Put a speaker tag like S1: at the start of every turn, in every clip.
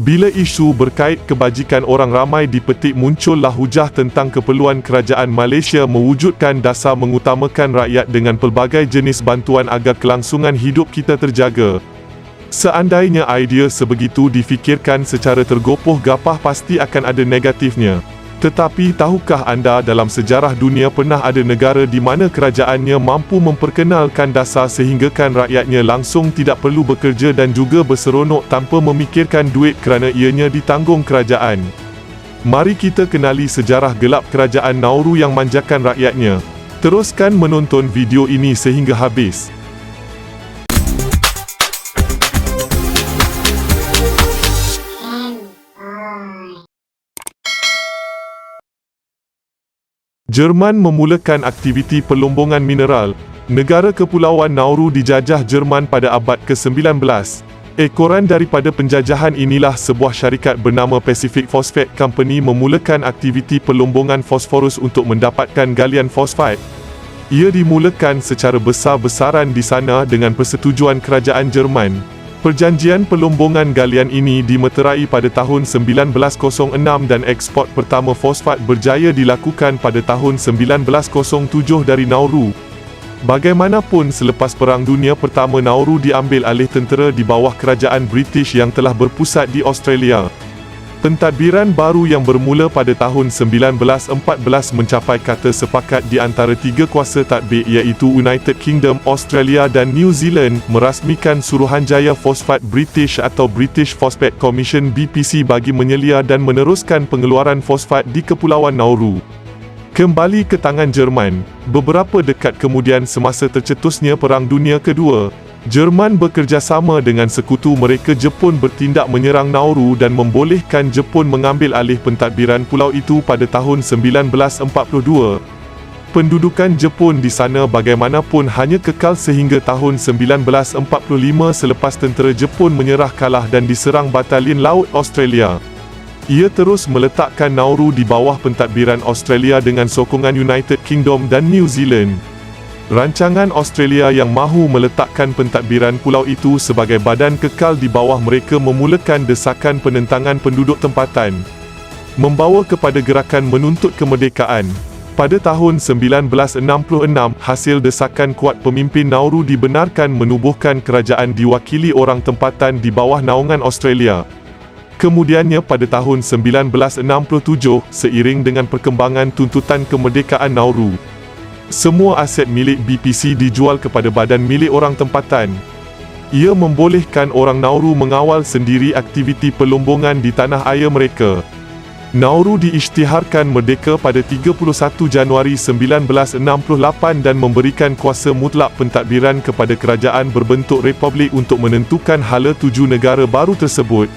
S1: Bila isu berkait kebajikan orang ramai dipetik, muncullah hujah tentang keperluan kerajaan Malaysia mewujudkan dasar mengutamakan rakyat dengan pelbagai jenis bantuan agar kelangsungan hidup kita terjaga. Seandainya idea sebegitu difikirkan secara tergopoh, gapah pasti akan ada negatifnya. Tetapi tahukah anda dalam sejarah dunia pernah ada negara di mana kerajaannya mampu memperkenalkan dasar sehinggakan rakyatnya langsung tidak perlu bekerja dan juga berseronok tanpa memikirkan duit kerana ianya ditanggung kerajaan? Mari kita kenali sejarah gelap kerajaan Nauru yang manjakan rakyatnya. Teruskan menonton video ini sehingga habis. Jerman memulakan aktiviti perlombongan mineral. Negara Kepulauan Nauru dijajah Jerman pada abad ke-19. Ekoran daripada penjajahan inilah sebuah syarikat bernama Pacific Phosphate Company memulakan aktiviti perlombongan fosforus untuk mendapatkan galian fosfat. Ia dimulakan secara besar-besaran di sana dengan persetujuan kerajaan Jerman. Perjanjian perlombongan galian ini dimeterai pada tahun 1906 dan ekspor pertama fosfat berjaya dilakukan pada tahun 1907 dari Nauru. Bagaimanapun, selepas Perang Dunia Pertama, Nauru diambil alih tentera di bawah kerajaan British yang telah berpusat di Australia. Pentadbiran baru yang bermula pada tahun 1914 mencapai kata sepakat di antara tiga kuasa tadbir iaitu United Kingdom, Australia dan New Zealand merasmikan Suruhanjaya Fosfat British atau British Phosphate Commission (BPC) bagi menyelia dan meneruskan pengeluaran fosfat di Kepulauan Nauru. Kembali ke tangan Jerman. Beberapa dekad kemudian, semasa tercetusnya Perang Dunia Kedua, Jerman bekerjasama dengan sekutu mereka Jepun bertindak menyerang Nauru dan membolehkan Jepun mengambil alih pentadbiran pulau itu pada tahun 1942. Pendudukan Jepun di sana bagaimanapun hanya kekal sehingga tahun 1945 selepas tentera Jepun menyerah kalah dan diserang Batalion Laut Australia. Ia terus meletakkan Nauru di bawah pentadbiran Australia dengan sokongan United Kingdom dan New Zealand. Rancangan Australia yang mahu meletakkan pentadbiran pulau itu sebagai badan kekal di bawah mereka memulakan desakan penentangan penduduk tempatan, membawa kepada gerakan menuntut kemerdekaan. Pada tahun 1966, hasil desakan kuat pemimpin Nauru dibenarkan menubuhkan kerajaan diwakili orang tempatan di bawah naungan Australia. Kemudiannya pada tahun 1967, seiring dengan perkembangan tuntutan kemerdekaan Nauru, semua aset milik BPC dijual kepada badan milik orang tempatan. Ia membolehkan orang Nauru mengawal sendiri aktiviti perlombongan di tanah air mereka. Nauru diisytiharkan merdeka pada 31 Januari 1968 dan memberikan kuasa mutlak pentadbiran kepada kerajaan berbentuk republik untuk menentukan hala tuju negara baru tersebut.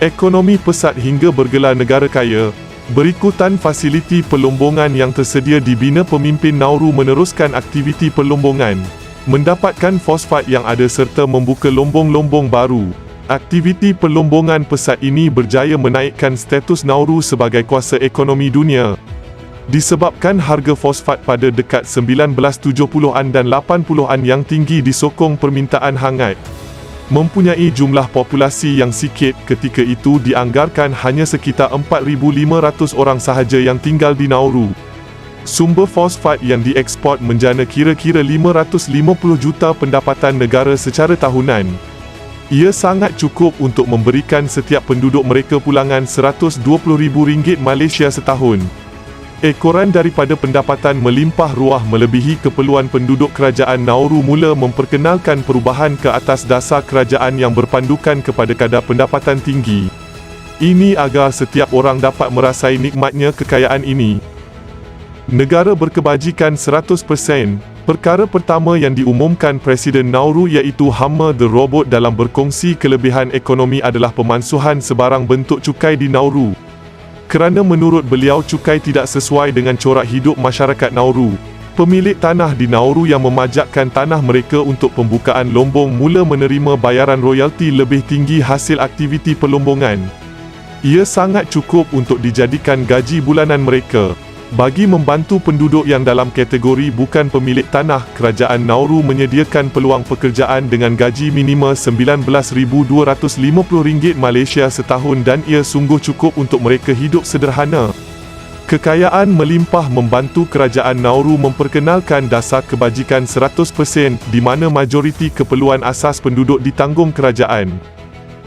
S1: Ekonomi pesat hingga bergelar negara kaya. Berikutan fasiliti perlombongan yang tersedia dibina pemimpin Nauru meneruskan aktiviti perlombongan, mendapatkan fosfat yang ada serta membuka lombong-lombong baru. Aktiviti perlombongan pesat ini berjaya menaikkan status Nauru sebagai kuasa ekonomi dunia. Disebabkan harga fosfat pada dekad 1970-an dan 80-an yang tinggi disokong permintaan hangat. Mempunyai jumlah populasi yang sikit, ketika itu dianggarkan hanya sekitar 4,500 orang sahaja yang tinggal di Nauru. Sumber fosfat yang dieksport menjana kira-kira 550 juta pendapatan negara secara tahunan. Ia sangat cukup untuk memberikan setiap penduduk mereka pulangan RM120,000 Malaysia setahun. Ekoran daripada pendapatan melimpah ruah melebihi keperluan penduduk kerajaan Nauru mula memperkenalkan perubahan ke atas dasar kerajaan yang berpandukan kepada kadar pendapatan tinggi. Ini agar setiap orang dapat merasai nikmatnya kekayaan ini. Negara berkebajikan 100%. Perkara pertama yang diumumkan Presiden Nauru iaitu Hammer the Robot dalam berkongsi kelebihan ekonomi adalah pemansuhan sebarang bentuk cukai di Nauru. Kerana menurut beliau cukai tidak sesuai dengan corak hidup masyarakat Nauru. Pemilik tanah di Nauru yang memajakkan tanah mereka untuk pembukaan lombong mula menerima bayaran royalti lebih tinggi hasil aktiviti perlombongan. Ia sangat cukup untuk dijadikan gaji bulanan mereka. Bagi membantu penduduk yang dalam kategori bukan pemilik tanah, Kerajaan Nauru menyediakan peluang pekerjaan dengan gaji minima RM19,250 Malaysia setahun dan ia sungguh cukup untuk mereka hidup sederhana. Kekayaan melimpah membantu Kerajaan Nauru memperkenalkan dasar kebajikan 100% di mana majoriti keperluan asas penduduk ditanggung kerajaan.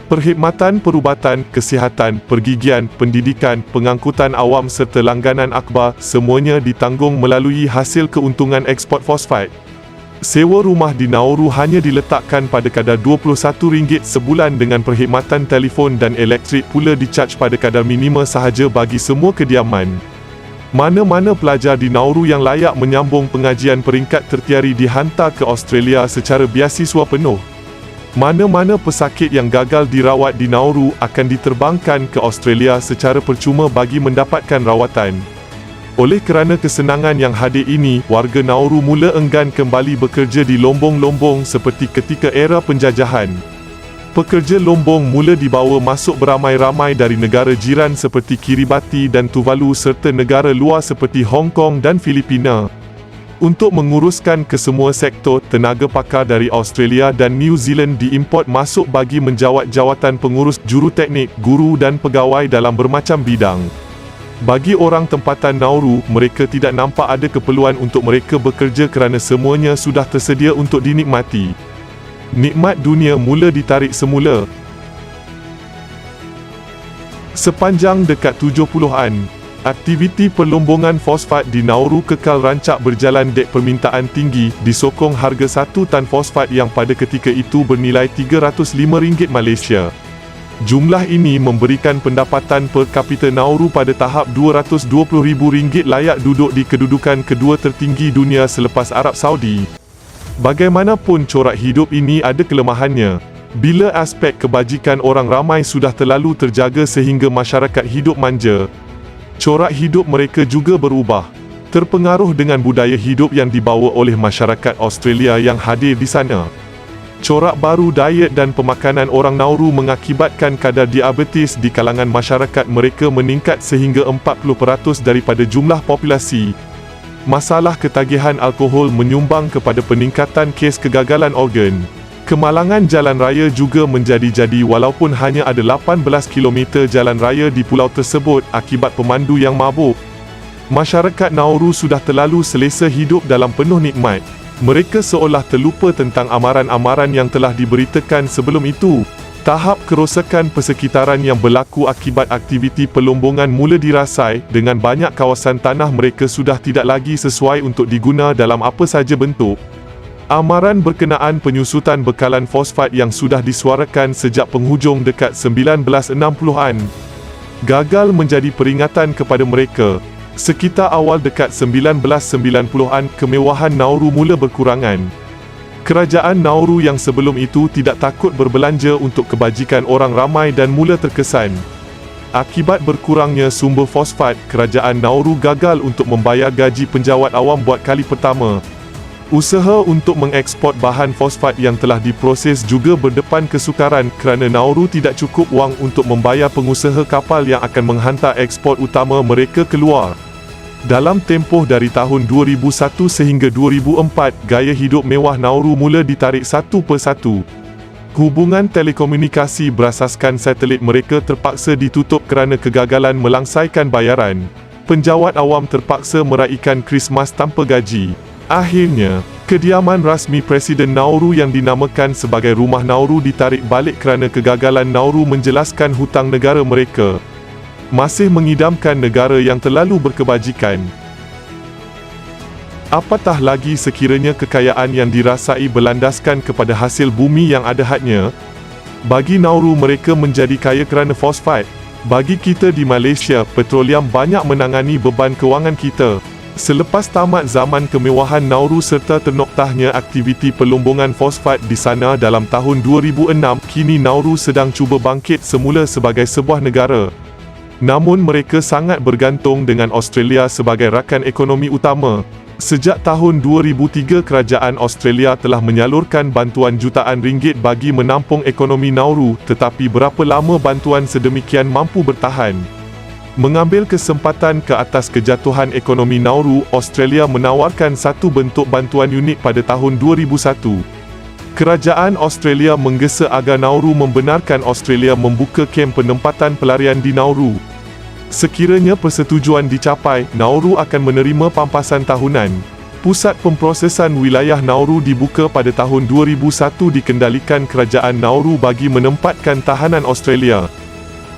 S1: Perkhidmatan perubatan, kesihatan, pergigian, pendidikan, pengangkutan awam serta langganan akhbar, semuanya ditanggung melalui hasil keuntungan ekspor fosfat. Sewa rumah di Nauru hanya diletakkan pada kadar RM21 sebulan dengan perkhidmatan telefon dan elektrik pula dicaj pada kadar minima sahaja bagi semua kediaman. Mana-mana pelajar di Nauru yang layak menyambung pengajian peringkat tertiari dihantar ke Australia secara biasiswa penuh. Mana-mana pesakit yang gagal dirawat di Nauru akan diterbangkan ke Australia secara percuma bagi mendapatkan rawatan. Oleh kerana kesenangan yang hadir ini, warga Nauru mula enggan kembali bekerja di lombong-lombong seperti ketika era penjajahan. Pekerja lombong mula dibawa masuk beramai-ramai dari negara jiran seperti Kiribati dan Tuvalu serta negara luar seperti Hong Kong dan Filipina. Untuk menguruskan kesemua sektor, tenaga pakar dari Australia dan New Zealand diimport masuk bagi menjawat jawatan pengurus, juruteknik, guru dan pegawai dalam bermacam bidang. Bagi orang tempatan Nauru, mereka tidak nampak ada keperluan untuk mereka bekerja kerana semuanya sudah tersedia untuk dinikmati. Nikmat dunia mula ditarik semula. Sepanjang dekad 70-an, aktiviti perlombongan fosfat di Nauru kekal rancak berjalan dek permintaan tinggi, disokong harga 1 tan fosfat yang pada ketika itu bernilai RM305 Malaysia. Jumlah ini memberikan pendapatan per kapita Nauru pada tahap RM220,000 layak duduk di kedudukan kedua tertinggi dunia selepas Arab Saudi. Bagaimanapun corak hidup ini ada kelemahannya. Bila aspek kebajikan orang ramai sudah terlalu terjaga sehingga masyarakat hidup manja, corak hidup mereka juga berubah. Terpengaruh dengan budaya hidup yang dibawa oleh masyarakat Australia yang hadir di sana. Corak baru diet dan pemakanan orang Nauru mengakibatkan kadar diabetes di kalangan masyarakat mereka meningkat sehingga 40% daripada jumlah populasi. Masalah ketagihan alkohol menyumbang kepada peningkatan kes kegagalan organ. Kemalangan jalan raya juga menjadi-jadi walaupun hanya ada 18 km jalan raya di pulau tersebut akibat pemandu yang mabuk. Masyarakat Nauru sudah terlalu selesa hidup dalam penuh nikmat. Mereka seolah terlupa tentang amaran-amaran yang telah diberitakan sebelum itu. Tahap kerosakan persekitaran yang berlaku akibat aktiviti perlombongan mula dirasai, dengan banyak kawasan tanah mereka sudah tidak lagi sesuai untuk diguna dalam apa saja bentuk. Amaran berkenaan penyusutan bekalan fosfat yang sudah disuarakan sejak penghujung dekad 1960-an gagal menjadi peringatan kepada mereka. Sekitar awal dekad 1990-an, kemewahan Nauru mula berkurangan. Kerajaan Nauru yang sebelum itu tidak takut berbelanja untuk kebajikan orang ramai dan mula terkesan. Akibat berkurangnya sumber fosfat, Kerajaan Nauru gagal untuk membayar gaji penjawat awam buat kali pertama. Usaha untuk mengeksport bahan fosfat yang telah diproses juga berdepan kesukaran kerana Nauru tidak cukup wang untuk membayar pengusaha kapal yang akan menghantar ekspor utama mereka keluar. Dalam tempoh dari tahun 2001 sehingga 2004, gaya hidup mewah Nauru mula ditarik satu persatu. Hubungan telekomunikasi berasaskan satelit mereka terpaksa ditutup kerana kegagalan melangsaikan bayaran. Penjawat awam terpaksa meraihkan Krismas tanpa gaji. Akhirnya, kediaman rasmi Presiden Nauru yang dinamakan sebagai Rumah Nauru ditarik balik kerana kegagalan Nauru menjelaskan hutang negara mereka. Masih mengidamkan negara yang terlalu berkebajikan. Apatah lagi sekiranya kekayaan yang dirasai berlandaskan kepada hasil bumi yang ada hadnya. Bagi Nauru mereka menjadi kaya kerana fosfat. Bagi kita di Malaysia, petroleum banyak menangani beban kewangan kita. Selepas tamat zaman kemewahan Nauru serta ternoktahnya aktiviti perlombongan fosfat di sana dalam tahun 2006, kini Nauru sedang cuba bangkit semula sebagai sebuah negara. Namun mereka sangat bergantung dengan Australia sebagai rakan ekonomi utama. Sejak tahun 2003, kerajaan Australia telah menyalurkan bantuan jutaan ringgit bagi menampung ekonomi Nauru, tetapi berapa lama bantuan sedemikian mampu bertahan? Mengambil kesempatan ke atas kejatuhan ekonomi Nauru, Australia menawarkan satu bentuk bantuan unik pada tahun 2001. Kerajaan Australia menggesa agar Nauru membenarkan Australia membuka kem penempatan pelarian di Nauru. Sekiranya persetujuan dicapai, Nauru akan menerima pampasan tahunan. Pusat pemprosesan wilayah Nauru dibuka pada tahun 2001 dikendalikan Kerajaan Nauru bagi menempatkan tahanan Australia.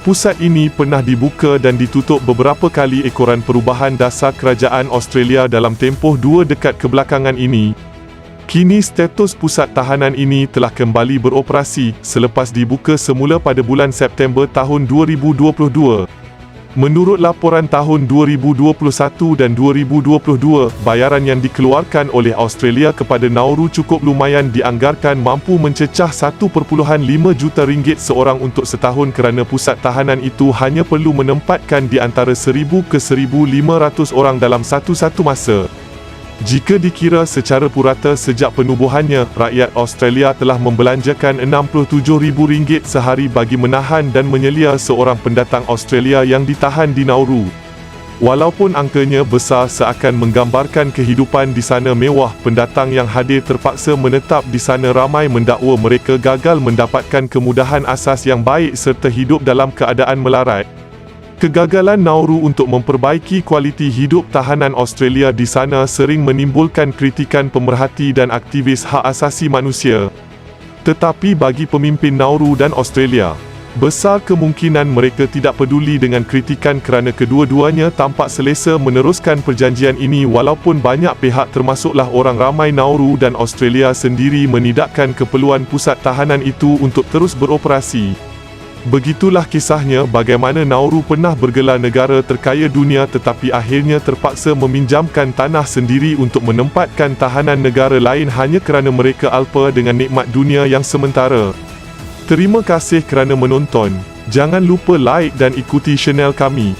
S1: Pusat ini pernah dibuka dan ditutup beberapa kali ekoran perubahan dasar Kerajaan Australia dalam tempoh 2 dekad kebelakangan ini. Kini status pusat tahanan ini telah kembali beroperasi selepas dibuka semula pada bulan September tahun 2022. Menurut laporan tahun 2021 dan 2022, bayaran yang dikeluarkan oleh Australia kepada Nauru cukup lumayan dianggarkan mampu mencecah 1.5 juta ringgit seorang untuk setahun kerana pusat tahanan itu hanya perlu menempatkan di antara 1,000 ke 1,500 orang dalam satu-satu masa. Jika dikira secara purata sejak penubuhannya, rakyat Australia telah membelanjakan RM67,000 sehari bagi menahan dan menyelia seorang pendatang Australia yang ditahan di Nauru. Walaupun angkanya besar seakan menggambarkan kehidupan di sana mewah, pendatang yang hadir terpaksa menetap di sana ramai mendakwa mereka gagal mendapatkan kemudahan asas yang baik serta hidup dalam keadaan melarat. Kegagalan Nauru untuk memperbaiki kualiti hidup tahanan Australia di sana sering menimbulkan kritikan pemerhati dan aktivis hak asasi manusia. Tetapi bagi pemimpin Nauru dan Australia, besar kemungkinan mereka tidak peduli dengan kritikan kerana kedua-duanya tampak selesa meneruskan perjanjian ini walaupun banyak pihak termasuklah orang ramai Nauru dan Australia sendiri menidakkan keperluan pusat tahanan itu untuk terus beroperasi. Begitulah kisahnya bagaimana Nauru pernah bergelar negara terkaya dunia tetapi akhirnya terpaksa meminjamkan tanah sendiri untuk menempatkan tahanan negara lain hanya kerana mereka alpa dengan nikmat dunia yang sementara. Terima kasih kerana menonton. Jangan lupa like dan ikuti channel kami.